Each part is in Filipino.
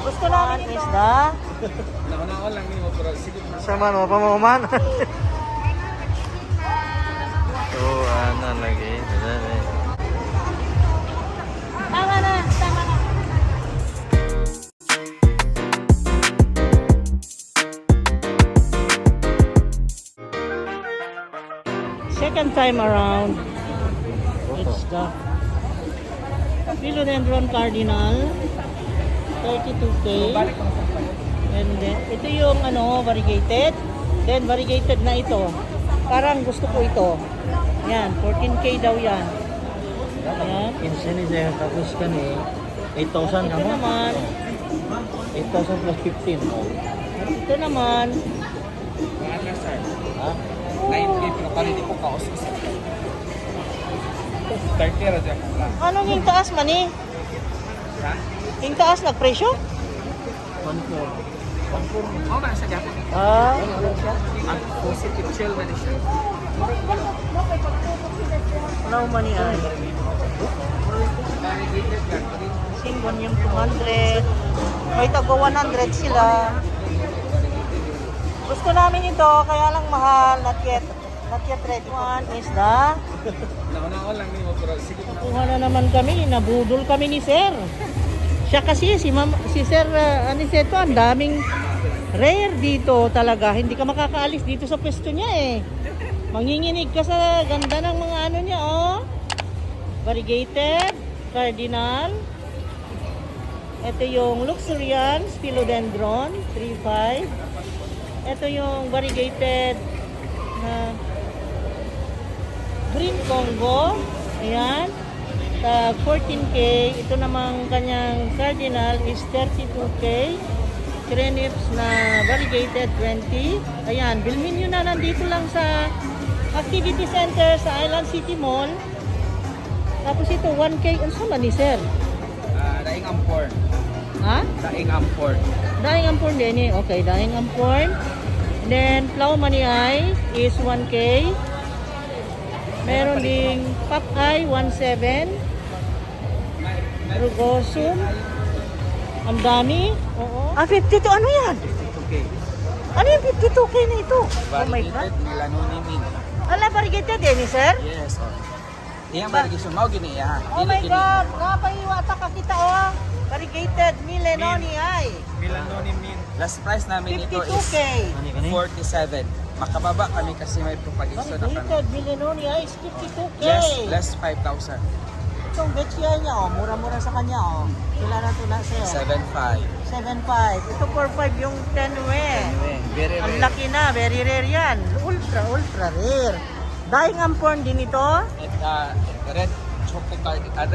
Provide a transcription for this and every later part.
Gusto namin ito. Isda. Nauna-una lang nimo pero sige na. Sama no pamaman. Oh, ano lagi. Tama na, tama na. Second time around, it's the Philodendron Cardinal, 32K. And then, ito yung variegated. Then variegated na ito. Parang gusto ko ito. Yan, 14K daw yan. Ayan. Insani saya tapos kan 8,000 Ito kamu. naman, 8,000 plus 15. ito naman, Ano sir? Ha? 9K pero kali di ko kaos ko sa. 30 ra dyan lang. anong yung taas man eh? Ha? Yung taas nagpresyo? 1,400. Oh, ba sa gapon. Ah, Ang positive chill man siya. ano man yan? Singon yung 200. May tago 100 sila. Gusto namin ito, kaya lang mahal. Not yet ready. One is the... Nauna-una lang nimo pero sige na. Kuha na naman kami, nabudol kami ni Sir. Siya kasi, si Sir Aniceto, ang daming rare dito talaga. Hindi ka makakaalis dito sa pwesto niya eh. Manginginig ka sa ganda ng mga ano niya, oh. Variegated, Cardinal. Ito yung Luxurian, Philodendron, 3.5. Ito yung variegated na Green Congo. Ayan. 14K. Ito namang kanyang Cardinal is 32K. Crenips na variegated 20. Ayan. Bilhin nyo na, nandito lang sa Activity Center sa Island City Mall. Tapos ito 1K. Ano naman ni Sir? Daing ampor. Ha? Daing ampor. Daing ampon din eh. Okay, daing ampon. And then, Plau Money Eye is 1K. Meron ding Pop Eye, 1.7. Rugosum. Ang dami. Oo. 52. Ano yan? Okay. Ano yung 52K na ito? Oh my God. Variegated melanoni mint. Ala, variegated eh ni Sir? Yes. Iyang variegated mao gini ya. Oh my God. Napaiwata ka kita oh. Variegated Milenoni Eye. Melanoni mint. Last price namin ito is 52K. 47. Makababa kami kasi may propagation na kami. Variegated Milenoni Eye is 52K. Less 5,000. Itong Betsia niya, oh, mura-mura sa kanya, oh. Wala na ito na, sir. 7,500. 7.5. Ito 4.5 yung 10 Anyway, very Ang rare. laki na, very rare yan. Ultra rare. Daing ampon din ito. Red choco cardinal.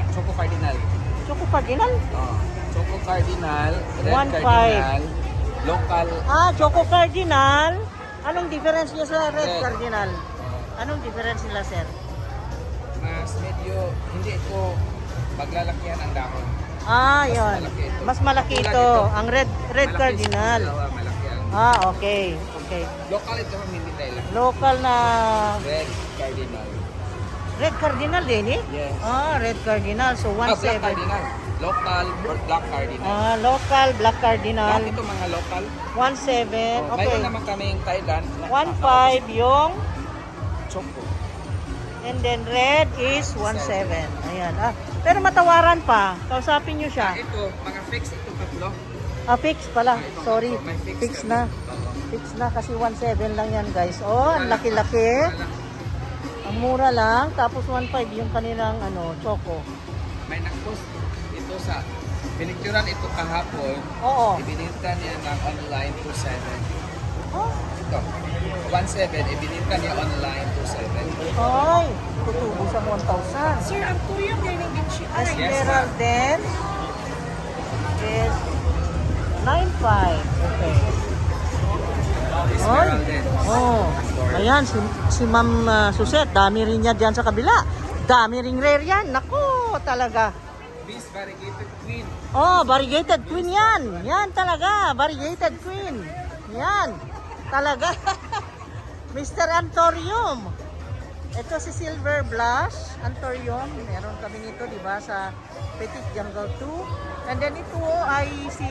Choco cardinal. Choco Cardinal. Choco cardinal. Red 1.5. cardinal. Local. Choco Cardinal. Anong difference niya sa Red Red. Cardinal? Anong difference nila, sir? Mas medyo hindi ko maglalakihan ang dahon. Yun. malaki ito. Mas malaki Tulad ito. ito. Ang Red Malaki Cardinal. sa dalawa, malaki ang Okay. local ito hindi tayo lang. Local na Red cardinal. Red Cardinal din eh? Yes. Red Cardinal. So, Black 1.7. cardinal. Local or black cardinal. Local Black Cardinal. Lahat ito mga local. 1.7. Okay. Mayroon naman kaming Thailand. na 1.5 yung choco. and then red is 1.7. Ayan. Pero matawaran pa. Kausapin nyo siya. Ito, mga fix ito tatlo. Fix pala. Sorry. May Fix kami. na. Oo. Fix na kasi 1.7 lang yan guys. Ang laki-laki. Ang mura lang. Tapos 1.5 yung kanilang choco. May nag-post ito sa pinicturan ito kahapon. Oo. Ibininta niya ng online to 7. Oh. Ito. 1.7, ibininta niya online to 7. Ay. Tutubo sa 1,000. Sir, ang tuyong kayo ng Vinci. As Yes, Emerald din is 9.5. Okay. Esmeralda din. Ayan, si Ma'am Suset, dami rin niya dyan sa kabila. Dami ring rare yan. Naku, talaga. Miss Variegated Queen. Variegated Queen yan. Yan talaga, variegated Queen. Yan, talaga. Mr. Antorium. Ito si Silver Blush, Antorium. Meron kami nito, di ba, sa Petit Jungle 2. And then ito ay si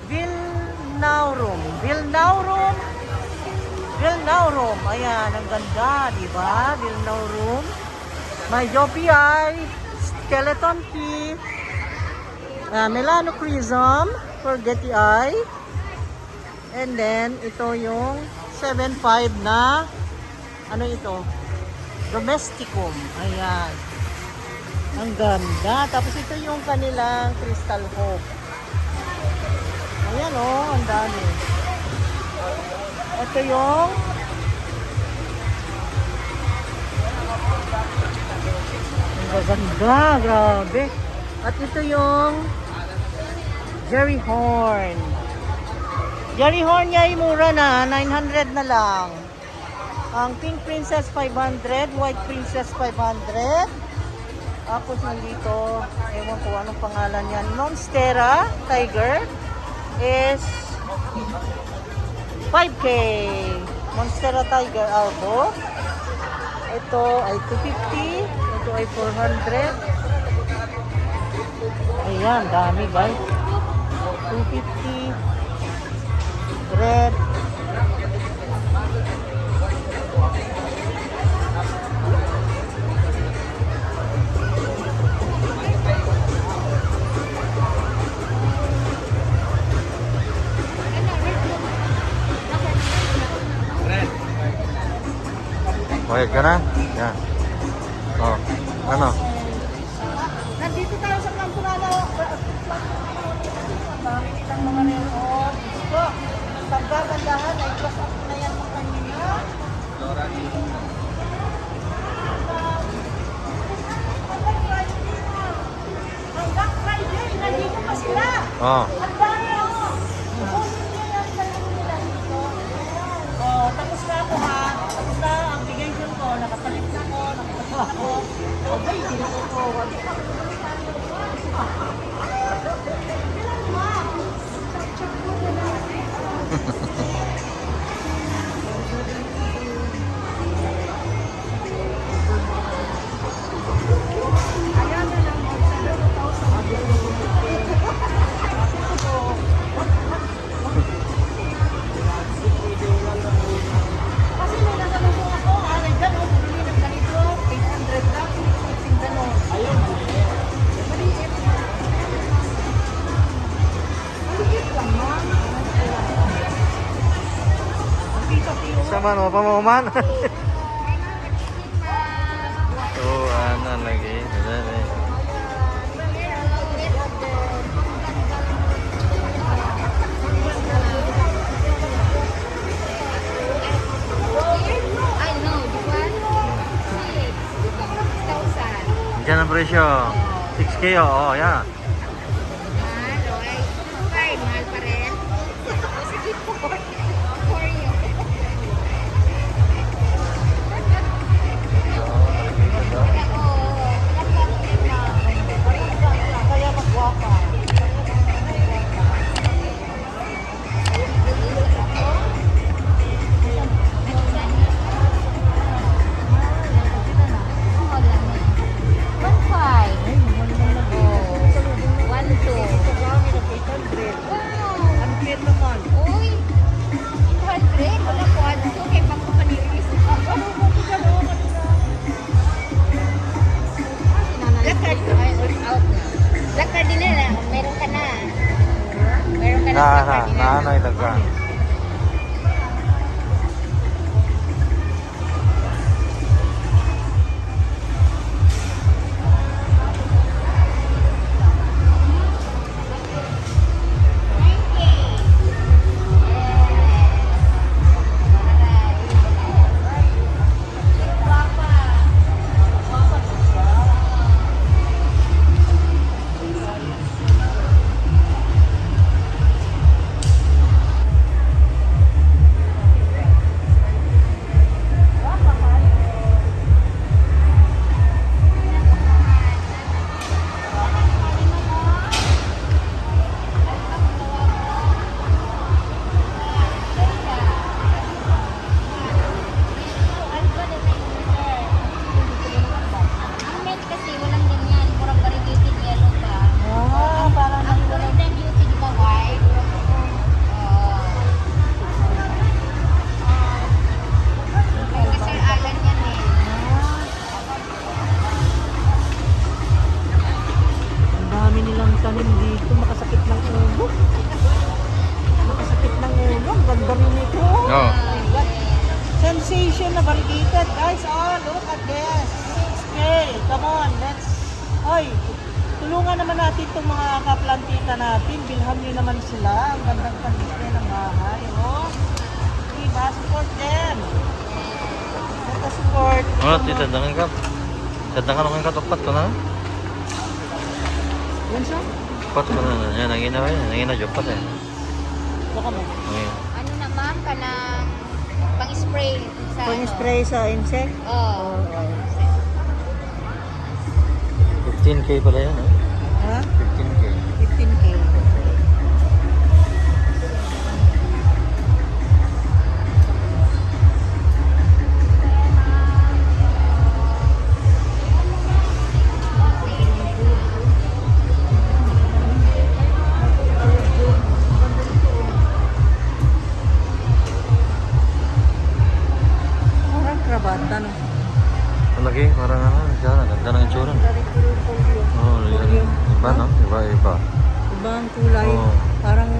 Vilnaurum. Vilnaurum. Vilnaurum. Ayan, ang ganda, di ba? Vilnaurum. May Joppy eye, skeleton teeth, melanochrysum for getty eye. And then, ito yung 7.5 na, ano ito? Domesticum. Ayan. Ang ganda. Tapos ito yung kanilang Crystal Hope. Ayan oh, ang dami. Ito yung ang ganda, grabe. At ito yung Jerry Horn. Jerry Horn niya ay mura na, 900 na lang. Ang Pink Princess 500, White Princess 500. Tapos nandito, ewan ko anong pangalan yan, Monstera Tiger is 5K. Monstera Tiger Albo. Ito ay 250. Ito ay 400. Ayan, dami guys. 250. Red. Bayad ka na? Yan. Oh, ano? Nandito tayo sa Camporano. Bakit ang mga reon? Gusto. Pagkagandahan ay plus up na yan mga kanina. Hanggang Friday, nandito pa sila. Oh. Ang dami ako. Kunin niyo yan sa nila dito. Oh, tapos na ako ha. Tapos na ang bigation ko. Nakapalit na ako. Nakapasok ako. Okay, sinukukuha. Kasi may nasalubong ako, nandyan, bumili ng ganito, 800 lang, yung ganon. Ayun, maliit. Maliit lang, ma. Ang pita-piyo. Sama no, pamuman. Oh, ano lagi? Dali. I know, di ba? Diyan ang presyo. 6K, oh, yan. Mahal, okay. Okay, mahal pa rin. Sige po. For you. Kaya magwapa. Ang cute naman. Black Cardinal, meron ka na. Meron ka na Na, Black na, Cardinal. na, ano itaga? ilalim dito, makasakit ng ulo. Makasakit ng ulo, ang ganda rin ito. Oh. Oh my God. Sensation na validated, guys. Oh, look at this. Okay, come on, let's... Hoy, tulungan naman natin itong mga kaplantita natin. Bilhan nyo naman sila. Ang gandang kondisyon ng bahay. Oh, diba? Support them. Let us support. Ano, tita, dangan ka. Dangan ka topat ko na. Yan siya? Pat ko na. Yan, nangina ba yan? Nangina, jopat eh. Baka mo. Ayan. Ano naman ka ng pang-spray sa Pang-spray sa insect? Oh. 15K pala yan, eh. Ha? 15K. 15K. Parang krabata, no? Ang laki, parang ano, dyan, ganda ng itsura. Oh, yan. Iba, no? Iba. Ibang kulay. Oo. Parang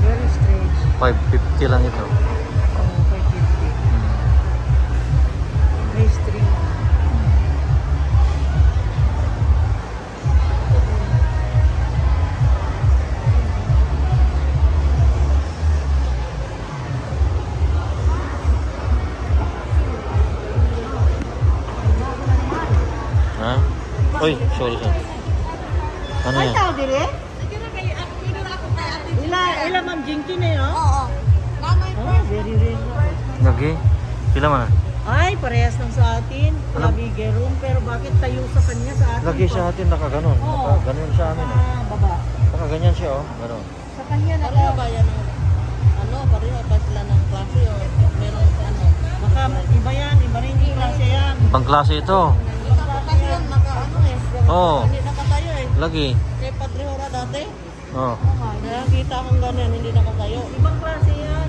very strange. 550 lang ito. Oh, 550. Very strange. Ha? Uy, sorry. Ano Ay, yan? tao dire? Ila ma'am Jinky na yun, no? Oo. Gamay Oh, very rare. Lagi? Pila man? Ay, parehas lang sa atin. Bigger room, pero bakit tayo sa kanya sa atin? Lagi sa atin nakaganon. Oo. Nakaganon sa amin eh. Baba. Nakaganyan siya oh. Ganon. Sa kanya na Pareho ba yan ng, pareho ba sila ng klase o meron Baka iba yan, iba rin yung klase yan. Ibang klase ito. Kasi yan, Oo. hindi nakatayo eh. Lagi. Kay Padre Hora dati, Oh. kaya kita akong ganyan, hindi nakatayo. Ibang klase yan.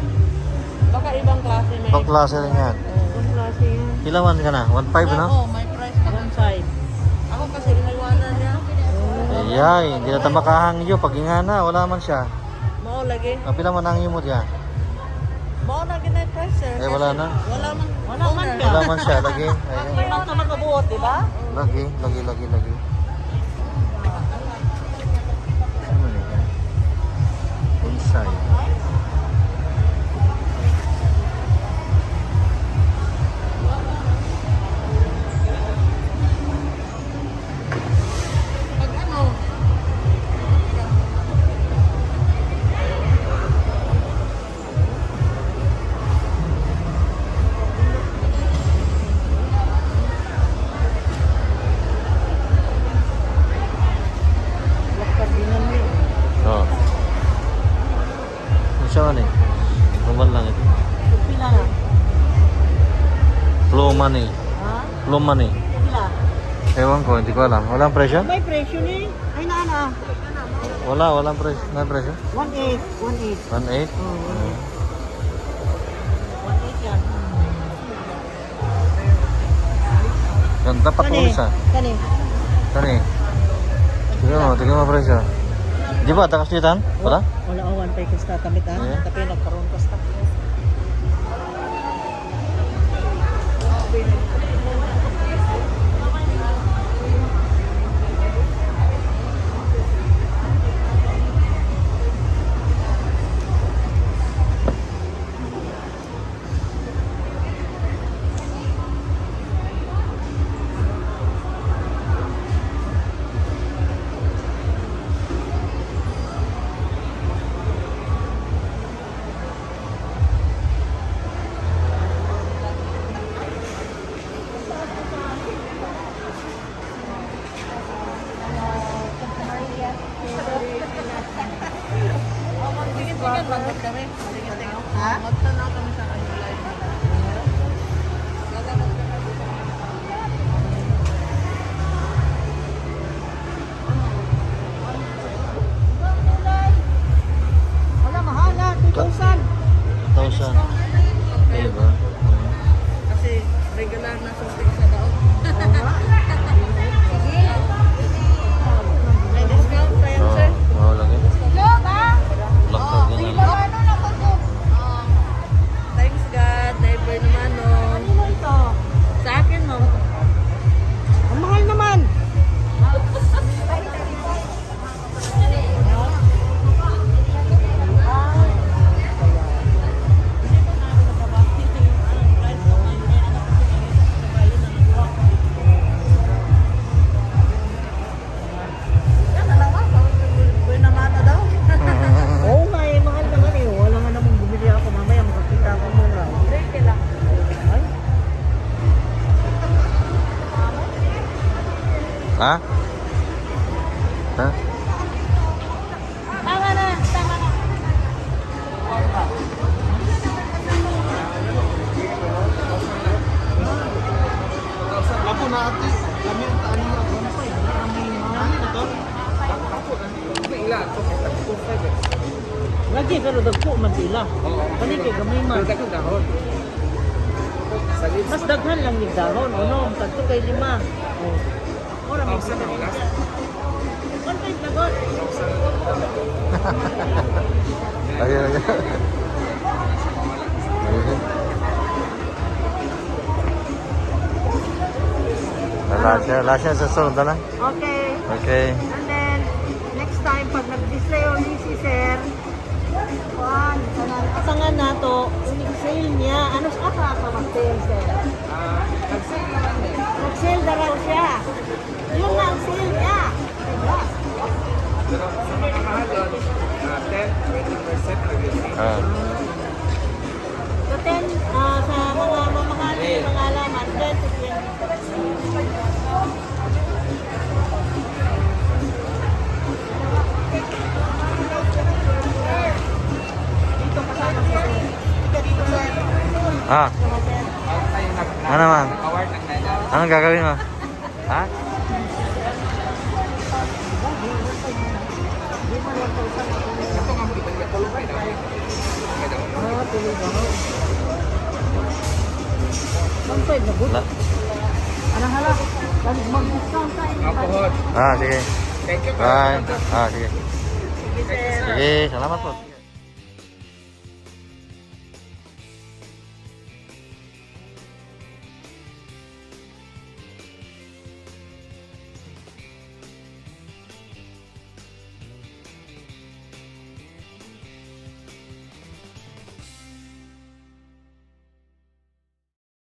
Baka ibang klase may... Ibang klase rin yan. Ibang klase yan. Ilan ka na? 1.5 no? Oo, may price pa. 1.5. Ako kasi inaiwanan niya. Ayay, hindi na tamakahang iyo. Pag ingana, wala man siya. Mao lagi. Pila man ang iyo mo diya? Mao na ginay price sir. Eh, wala na. Wala man. Wala man owner. ka. Wala man siya. Lagi. Ayun. Hindi man ka makabuot, di ba? Lagi. Ano na yan? Bonsai. Pag ano, Black cardinal mo yun. Oh. Ano siya man eh? Luman lang ito. Pila na? Flow money. Ha? Flow money. Pila? Ewan ko, hindi ko alam. Walang presyo? May presyo ni. Ay, naana. Walang presyo. Walang presyo? 1.8. 1.8? 1.8. Oo. 1.8 yan. Ganda patulis ah. Kani. Kani. Tingnan mo presyo. Di ba, takas ditan? Wala? Wala o, 1.5 kasta tamit ha. Yeah. Tapi nagkaroon kasta. tingin lagot kami. Tingin. Ha? Magtanaw kami sa kanila live. Gagamot kami. Wala, mahala. 2,000. 1,000. Diba? Kasi regular na shopping sa daon. Oo nga. ito kay tag-25 eh. Lagi pero dagko man sila. Oo. Kani kay gamay man. Pero dagang dahon. Sa lips, Mas daghan lang yung dahon, ano? Kadto kay 5. Oh. Ora may 1,000 ang last. One time lagot. 1,000. Ayun, ayun. Ayun. Last year sa sunod na lang. Okay. Okay. And then, next time, pag nag-display ulit si Sir, kasangan na to, sale niya. Ano sa ka mag-sale, Sir? Nag-sale naman eh. Nag-sale na raw siya. Yung nga ang sale niya. Diba? Pero sa mga mahal doon, 10-20% reducing. Ah. So 10, sa mga mamahalin, mga alaman, 10 to 20%. Dito kasama siya. Dito, Sir. Ah, Ako tayo Ano naman? award ng nila. anong gagawin mo? Ha? Ito nga mga ibang tulog ay dahon. May dahon. Tuloy ba? Mag-5 na good. Ano hala? Mag-discount tayo. Kapuhod. Ah, sige. Thank you. Bye. Ah, sige. Sige, Sir. Sige, salamat po.